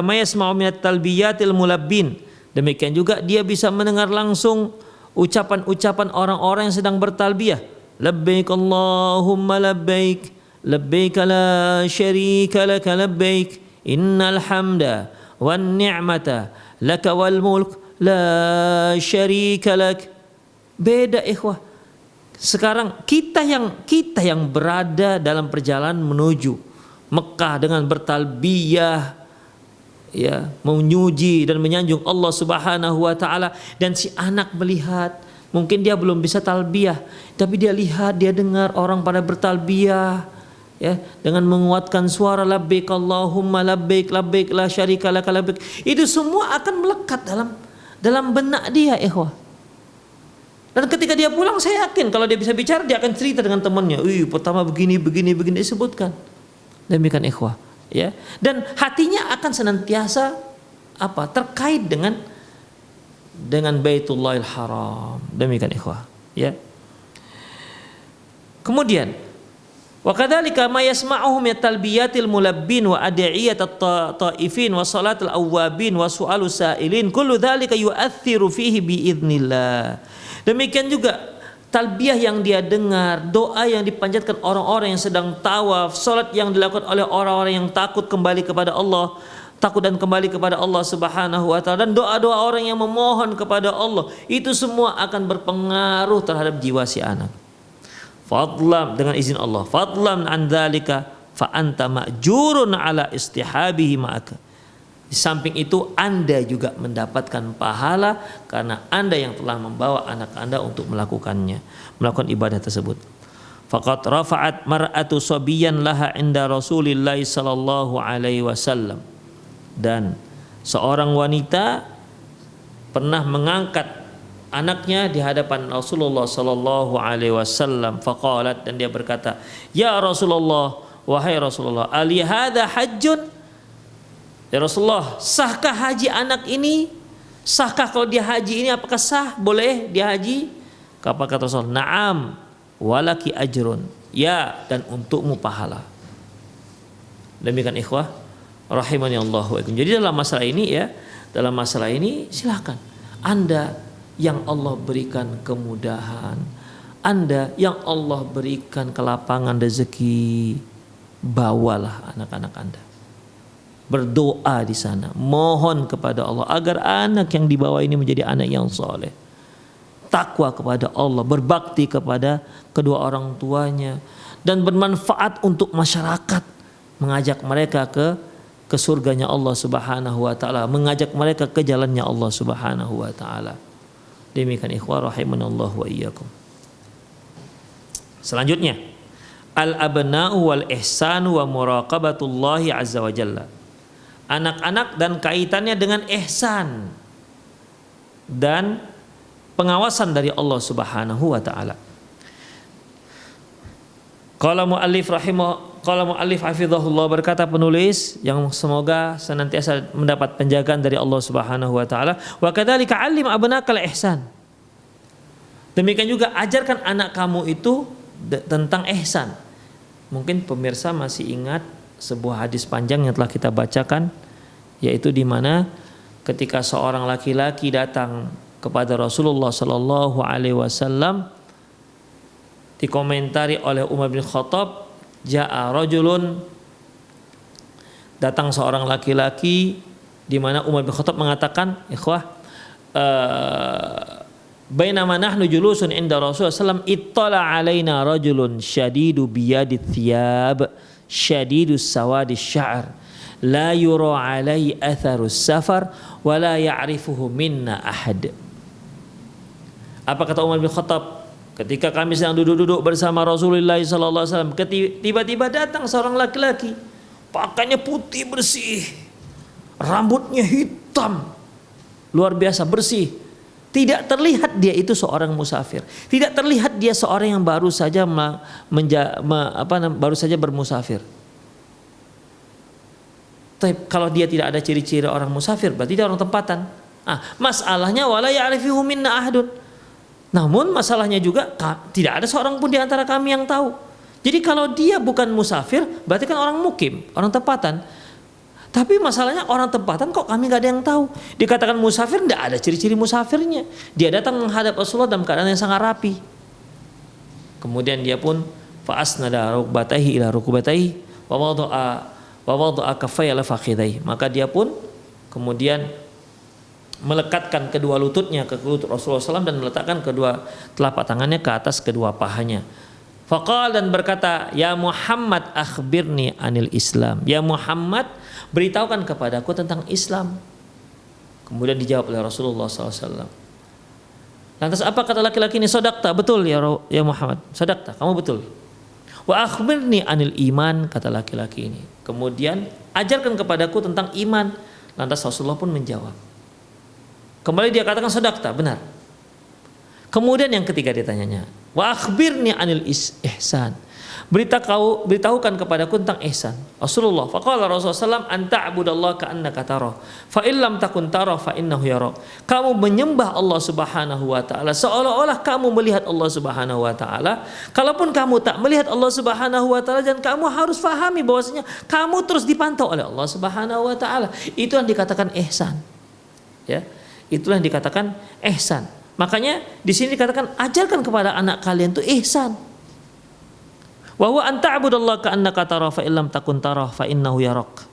ma yasma'u minat talbiyatil mulabbin. Demikian juga dia bisa mendengar langsung ucapan-ucapan orang-orang yang sedang bertalbiyah. Labbaik Allahumma labbaik, labbaik la syarika laka labbaik, innal hamda wan ni'mata laka wal mulk la syarika lak. Beda ikhwah. Sekarang kita yang berada dalam perjalanan menuju Mekah dengan bertalbiyah, ya, memuji dan menyanjung Allah Subhanahu wa taala, dan si anak melihat, mungkin dia belum bisa talbiyah, tapi dia lihat, dia dengar orang pada bertalbiyah, ya, dengan menguatkan suara labbaik Allahumma labbaik, labbaik la syarika laka labbaik. Itu semua akan melekat dalam benak dia, ikhwah. Dan ketika dia pulang, saya yakin kalau dia bisa bicara, dia akan cerita dengan temannya. Pertama begini disebutkan. Demikian ikhwah, ya. Dan hatinya akan senantiasa terkait dengan Baitullahil Haram. Demikian ikhwah, ya. Kemudian wa kadzalika ma yasma'uhum min talbiyatil mulabbin wa ad'iyatat ta'ifin wa salatul awwabin wa su'alus sa'ilin kullu dzalika yu'athiru fihi bi idznillah. Demikian juga talbiyah yang dia dengar, doa yang dipanjatkan orang-orang yang sedang tawaf, salat yang dilakukan oleh orang-orang yang takut kembali kepada Allah, takut dan kembali kepada Allah Subhanahu wa taala, dan doa-doa orang yang memohon kepada Allah, itu semua akan berpengaruh terhadap jiwa si anak. Fadlan, dengan izin Allah, fadlan an dzalika fa anta ma'jurun ala istihabihi ma'aka. Di samping itu Anda juga mendapatkan pahala karena Anda yang telah membawa anak Anda untuk melakukan ibadah tersebut. Faqad rafa'at mar'atu sabiyan laha inda Rasulillah sallallahu alaihi wasallam. Dan seorang wanita pernah mengangkat anaknya di hadapan Rasulullah sallallahu alaihi wasallam. Faqalat, dan dia berkata, "Ya Rasulullah, wahai Rasulullah, ali hadza hajjun?" Ya Rasulullah, sahkah haji anak ini? Sahkah kalau dia haji ini, apakah sah? Boleh dia haji? Apa kata Rasul? Na'am walaki ajrun. Ya, dan untukmu pahala. Demikian ikhwah rahimani Allah wa ikum. Jadi dalam masalah ini silakan Anda yang Allah berikan kemudahan, Anda yang Allah berikan kelapangan rezeki, bawalah anak-anak Anda. Berdoa di sana, mohon kepada Allah agar anak yang dibawa ini menjadi anak yang soleh, takwa kepada Allah, berbakti kepada kedua orang tuanya, dan bermanfaat untuk masyarakat, mengajak mereka ke ke surganya Allah Subhanahu wa taala, mengajak mereka ke jalannya Allah Subhanahu wa taala. Demikian ikhwah rahimanallahu wa iyyakum. Selanjutnya, al-abna'u wal ihsanu wa muraqabatullahi azza wa jalla. Anak-anak dan kaitannya dengan ihsan dan pengawasan dari Allah Subhanahu wa taala. Qala muallif hafizahullah, berkata penulis yang semoga senantiasa mendapat penjagaan dari Allah Subhanahu wa taala, wa kadzalika 'allim abnakal ihsan. Demikian juga ajarkan anak kamu itu tentang ihsan. Mungkin pemirsa masih ingat sebuah hadis panjang yang telah kita bacakan, yaitu di mana ketika seorang laki-laki datang kepada Rasulullah sallallahu alaihi wasallam, dikomentari oleh Umar bin Khattab, ja'a rajulun, datang seorang laki-laki, di mana Umar bin Khattab mengatakan, ikhwah, bainama nahnu julusun inda Rasulullah sallam ittala alaina rajulun syadidu biyadit thiyab syadidu sawadi sya'r la yura alaihi atharus safar wa la ya'rifuhu minna ahad. Apa kata Umar bin Khattab? Ketika kami sedang duduk-duduk bersama Rasulullah SAW, tiba-tiba datang seorang laki-laki, pakaiannya putih bersih, rambutnya hitam, luar biasa bersih. Tidak terlihat dia itu seorang musafir. Tidak terlihat dia seorang yang baru saja baru saja bermusafir. Tapi kalau dia tidak ada ciri-ciri orang musafir, berarti dia orang tempatan. Masalahnya wala ya'rifuhu minna ahadun. Namun masalahnya juga tidak ada seorang pun di antara kami yang tahu. Jadi kalau dia bukan musafir, berarti kan orang mukim, orang tempatan. Tapi masalahnya orang tempatan kok kami gak ada yang tahu. Dikatakan musafir, tidak ada ciri-ciri musafirnya. Dia datang menghadap Rasulullah dalam keadaan yang sangat rapi. Kemudian dia pun fa'asnada rukbatayhi ila rukbatayhi wa wada'a kaffayhi ala fakhidayhi. Maka dia pun kemudian melekatkan kedua lututnya ke lutut Rasulullah SAW dan meletakkan kedua telapak tangannya ke atas kedua pahanya. Faqal, dan berkata, ya Muhammad akhbirni anil Islam. Ya Muhammad, beritahukan kepadaku tentang Islam. Kemudian dijawab oleh Rasulullah SAW. Lantas apa kata laki-laki ini? Sodakta, betul ya Muhammad. Sodakta, kamu betul. Wa akhbirni anil iman, kata laki-laki ini. Kemudian ajarkan kepadaku tentang iman. Lantas Rasulullah pun menjawab. Kembali dia katakan sodakta, benar. Kemudian yang ketiga ditanyanya, wa akhbirni anil ihsan. Beritahukan kepadaku tentang ihsan. Rasulullah, faqala Rasulullah SAW, anta abudallah ka'annaka tarah, fa illam takun tarah fa innahu yara. Kamu menyembah Allah Subhanahu wa taala seolah-olah kamu melihat Allah Subhanahu wa taala. Kalaupun kamu tak melihat Allah Subhanahu wa taala, dan kamu harus fahami bahwasanya kamu terus dipantau oleh Allah Subhanahu wa taala. Itu yang dikatakan ihsan. Ya. Itulah yang dikatakan ihsan. Makanya di sini dikatakan ajarkan kepada anak kalian itu ihsan. Wa huwa an ta'budallaha ka'annaka tarah fa illam takun tarah fa innahu yarak.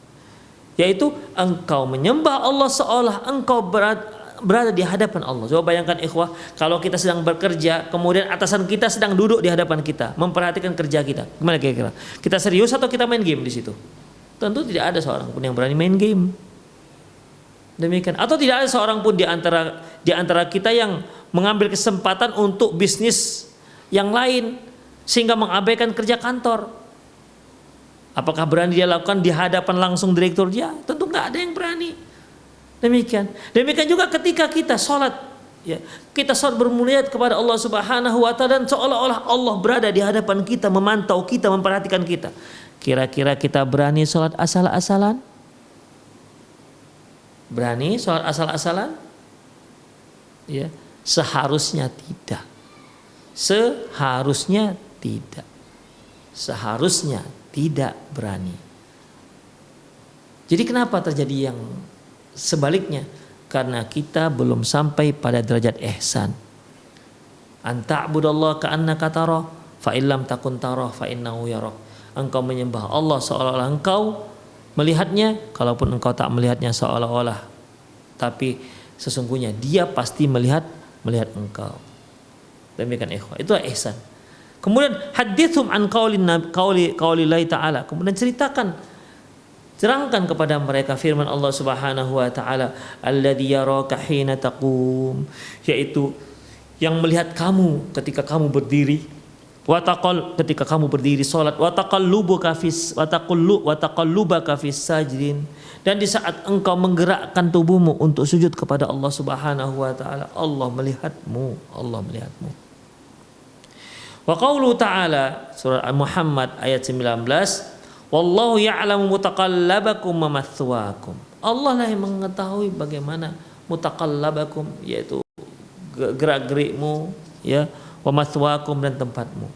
Yaitu engkau menyembah Allah seolah engkau berada di hadapan Allah. Coba bayangkan ikhwah, kalau kita sedang bekerja, kemudian atasan kita sedang duduk di hadapan kita, memperhatikan kerja kita. Gimana kira-kira? Kita serius atau kita main game di situ? Tentu tidak ada seorang pun yang berani main game. Demikian. Atau tidak ada seorang pun di antara kita yang mengambil kesempatan untuk bisnis yang lain sehingga mengabaikan kerja kantor. Apakah berani dia lakukan di hadapan langsung direktur dia? Tentu nggak ada yang berani. Demikian juga ketika kita sholat, ya, kita sholat bermuliat kepada Allah Subhanahu wa taala dan seolah-olah Allah berada di hadapan kita, memantau kita, memperhatikan kita. Kira-kira kita berani sholat asal-asalan? Berani sholat asal-asalan? Ya, seharusnya tidak. Seharusnya tidak berani. Jadi kenapa terjadi yang sebaliknya? Karena kita belum sampai pada derajat ihsan. Anta'budallaha ka'annaka tarah fa illam takun tarah fa innahu yarak. Engkau menyembah Allah seolah-olah engkau melihatnya, kalaupun engkau tak melihatnya seolah-olah, tapi sesungguhnya dia pasti melihat engkau. Demikian ikhwah, itu ihsan. Kemudian hadithum an qaulillahi ta'ala, kemudian ceritakan Terangkan kepada mereka firman Allah Subhanahu wa taala, alladzi yaraka hina taqum, yaitu yang melihat kamu ketika kamu berdiri, ketika kamu berdiri salat, wa taqallubaka fis sajidin, dan di saat engkau menggerakkan tubuhmu untuk sujud kepada Allah Subhanahu wa taala, Allah melihatmu. Wa qaulu ta'ala, surah Muhammad ayat 19, wallahu ya'lamu mutaqallabakum wa mathwaakum. Allah lah yang mengetahui bagaimana mutaqallabakum, yaitu gerak-gerikmu, ya, wa mathwaakum, dan tempatmu.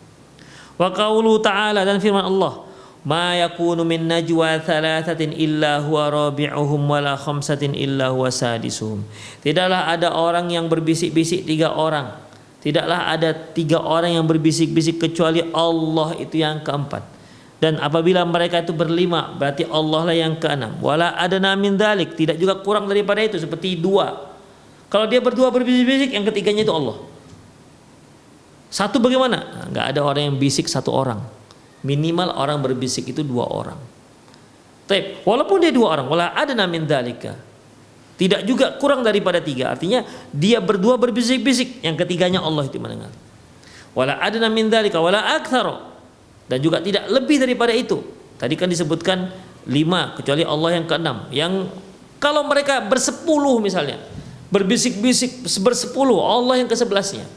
Wa qaulu ta'ala, dan firman Allah, ma yakunu min najwa thalathatin illa huwa rabi'uhum wala khamsatin illa huwa sadisuhum. Tidaklah ada orang yang berbisik-bisik 3 orang. Tidaklah ada 3 orang yang berbisik-bisik kecuali Allah itu yang keempat. Dan apabila mereka itu berlima, berarti Allah lah yang keenam. Wala adna min dzalik, tidak juga kurang daripada itu, seperti 2. Kalau dia berdua berbisik-bisik, yang ketiganya itu Allah. 1 bagaimana? Enggak ada orang yang bisik 1 orang. Minimal orang berbisik itu 2 orang. Tapi walaupun dia 2 orang, wala adna min dzalika, tidak juga kurang daripada 3. Artinya dia berdua berbisik-bisik, yang ketiganya Allah itu mendengar. Wala adna min dzalika wala aktsara, dan juga tidak lebih daripada itu. Tadi kan disebutkan 5 kecuali Allah yang keenam. Yang kalau mereka bersepuluh misalnya, berbisik-bisik bersepuluh, Allah yang ke-11-nya.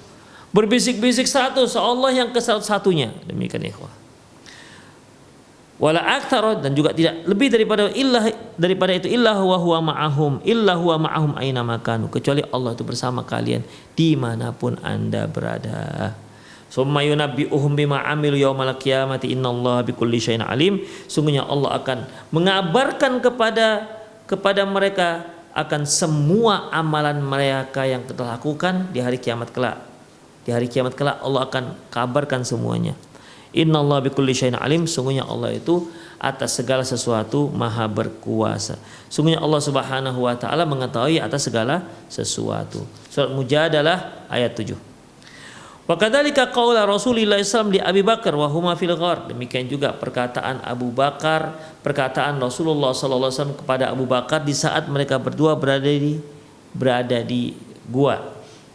Berbisik-bisik 100, Allah yang ke-101-nya. Demikian ikhwah. Wala aktsara, dan juga tidak lebih daripada itu, illa huwa ma'ahum aina makanu, kecuali Allah itu bersama kalian dimanapun Anda berada. Summa yunabbi'uhum bima 'amilu yaumal qiyamati innallaha bikulli syai'in alim. Sungguhnya Allah akan mengabarkan kepada mereka akan semua amalan mereka yang telah lakukan di hari kiamat kelak. Di hari kiamat kelak Allah akan kabarkan semuanya. Innallaha bikulli syai'in alim, sungguhnya Allah itu atas segala sesuatu maha berkuasa. Sungguhnya Allah Subhanahu wa taala mengetahui atas segala sesuatu. Surat Mujadalah ayat 7. Wa kadzalika qaula Rasulillah sallallahu alaihi wasallam li Abi Bakar wa huma fil ghar. Demikian juga perkataan Abu Bakar, perkataan Rasulullah sallallahu alaihi wasallam kepada Abu Bakar di saat mereka berdua berada di gua.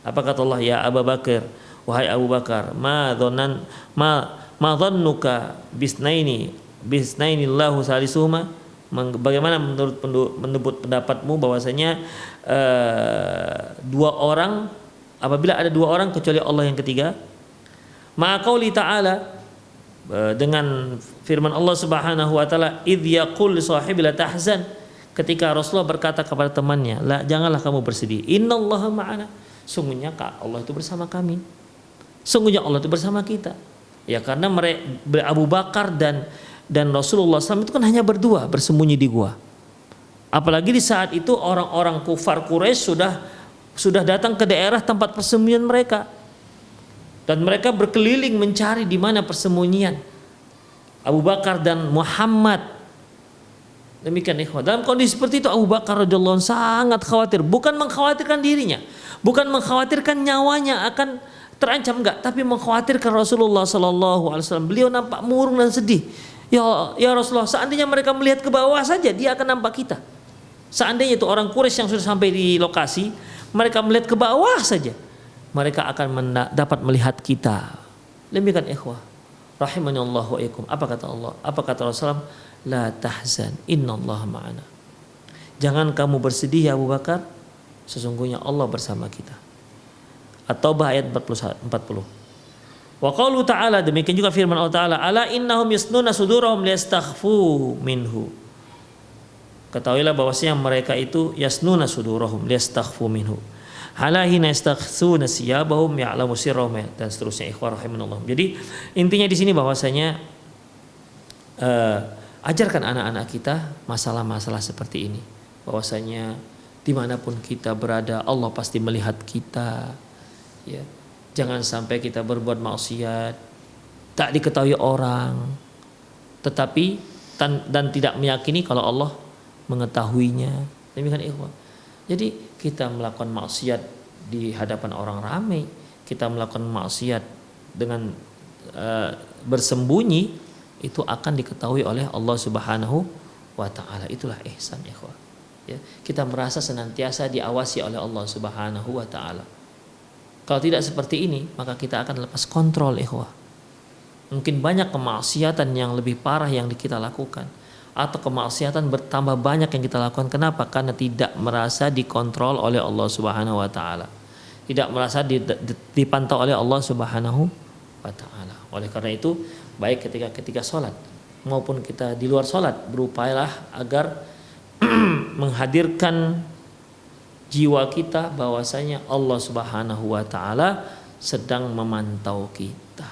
Apa kata Allah? Ya Abu Bakar, wahai Abu Bakar, ma dhannuka bisnaini Allahu salisuhuma. Bagaimana menurut pendapatmu bahwasanya 2 orang, apabila ada 2 orang kecuali Allah yang ketiga? Ma'aqauli ta'ala, dengan firman Allah Subhanahu wa taala, idh yaqul li sahibi la tahzan, ketika Rasulullah berkata kepada temannya, janganlah kamu bersedih, innallaha ma'ana, sungguhnya Allah itu bersama kami, sungguhnya Allah itu bersama kita. Ya, karena mereka Abu Bakar dan Rasulullah SAW itu kan hanya berdua bersembunyi di gua. Apalagi di saat itu orang-orang kufar Quraisy sudah datang ke daerah tempat persembunyian mereka, dan mereka berkeliling mencari di mana persembunyian Abu Bakar dan Muhammad. Demikian ikhwah. Dalam kondisi seperti itu Abu Bakar radhiyallahu anhu sangat khawatir, bukan mengkhawatirkan dirinya, bukan mengkhawatirkan nyawanya akan terancam, enggak, tapi mengkhawatirkan Rasulullah sallallahu alaihi wasallam. Beliau nampak murung dan sedih. Ya Rasulullah, seandainya mereka melihat ke bawah saja, dia akan nampak kita. Seandainya itu orang Quraisy yang sudah sampai di lokasi, mereka melihat ke bawah saja, mereka akan dapat melihat kita. Demikian ikhwah rahimani Allah wa iyakum. Apa kata Allah? Apa kata Rasulullah? La tahzan, innallaha ma'ana. Jangan kamu bersedih ya Abu Bakar, sesungguhnya Allah bersama kita. At-Taubah ayat 40. Wa qaulu ta'ala, demikian juga firman Allah Ta'ala, ala innahum yasnuna sudurahum liyastakhfu minhu. Ketahuilah bahwasanya mereka itu yasnuna sudurahum liyastakhfu minhu. Ala hina yastakhsuna siyabahum ya'lamu sirrahum, dan seterusnya ikhwah rahimanallah. Jadi intinya di sini bahwasanya ajarkan anak-anak kita masalah-masalah seperti ini, bahwasanya dimanapun kita berada Allah pasti melihat kita. Ya, jangan sampai kita berbuat maksiat tak diketahui orang, tetapi dan tidak meyakini kalau Allah mengetahuinya. Demikian ikhwan. Jadi kita melakukan maksiat di hadapan orang ramai, kita melakukan maksiat dengan bersembunyi, itu akan diketahui oleh Allah Subhanahu wa taala. Itulah ihsan, ikhwah. Ya, kita merasa senantiasa diawasi oleh Allah Subhanahu wa taala. Kalau tidak seperti ini, maka kita akan lepas kontrol, ikhwah. Mungkin banyak kemaksiatan yang lebih parah yang kita lakukan, atau kemaksiatan bertambah banyak yang kita lakukan. Kenapa? Karena tidak merasa dikontrol oleh Allah Subhanahu wa taala. Tidak merasa dipantau oleh Allah Subhanahu wa taala. Oleh karena itu, baik ketika sholat maupun kita di luar sholat, berupayalah agar menghadirkan jiwa kita bahwasanya Allah Subhanahu wa taala sedang memantau kita.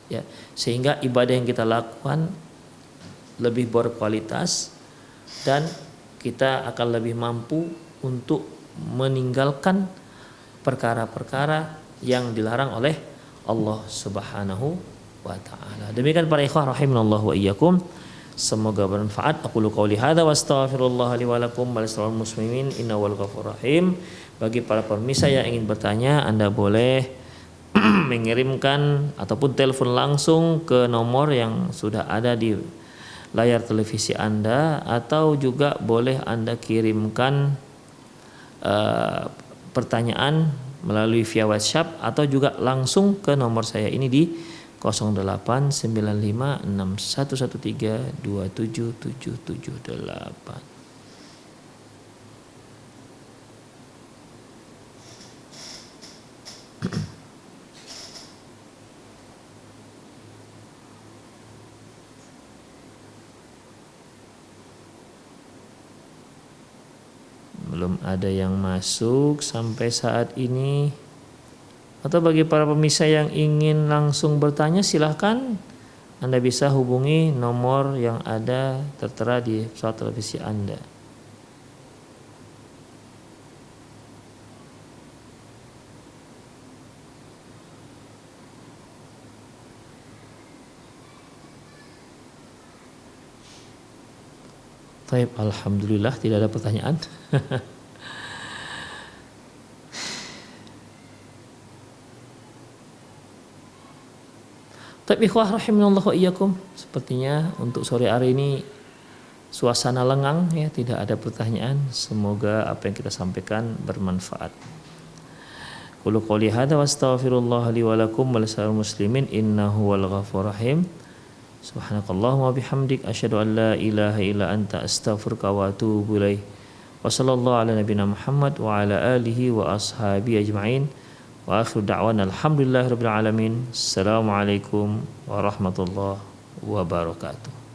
Ya, sehingga ibadah yang kita lakukan lebih berkualitas dan kita akan lebih mampu untuk meninggalkan perkara-perkara yang dilarang oleh Allah Subhanahu wa taala. Demikian para ikhwah rahimanallahu wa iyyakum. Semoga bermanfaat. Aqulu qouli hadza wa astaghfirullah li wa lakum wa lisal muslimin innahu wal ghafurur rahim. Bagi para pemirsa yang ingin bertanya, Anda boleh mengirimkan ataupun telepon langsung ke nomor yang sudah ada di layar televisi Anda, atau juga boleh Anda kirimkan pertanyaan melalui via WhatsApp, atau juga langsung ke nomor saya ini di 089561132778. Belum ada yang masuk sampai saat ini. Atau bagi para pemirsa yang ingin langsung bertanya, silahkan Anda bisa hubungi nomor yang ada tertera di pesawat televisi Anda. Baik, alhamdulillah tidak ada pertanyaan. Tapi ikhwah rahimanallah wa iyyakum, sepertinya untuk sore hari ini suasana lengang, ya, tidak ada pertanyaan. Semoga apa yang kita sampaikan bermanfaat. Qulu qouli hadza wa astaghfirullah li wa lakum wa lisal muslimin innahu wal ghafurur rahim. Subhanakallahumma bihamdik asyhadu an la ilaha illa anta astaghfiruka wa atubu ilaik. Wa sallallahu ala nabiyyina Muhammad wa ala alihi wa ashabihi ajma'in. Wa akhiru da'wana alhamdulillahirabbil alamin. Assalamualaikum warahmatullahi wabarakatuh.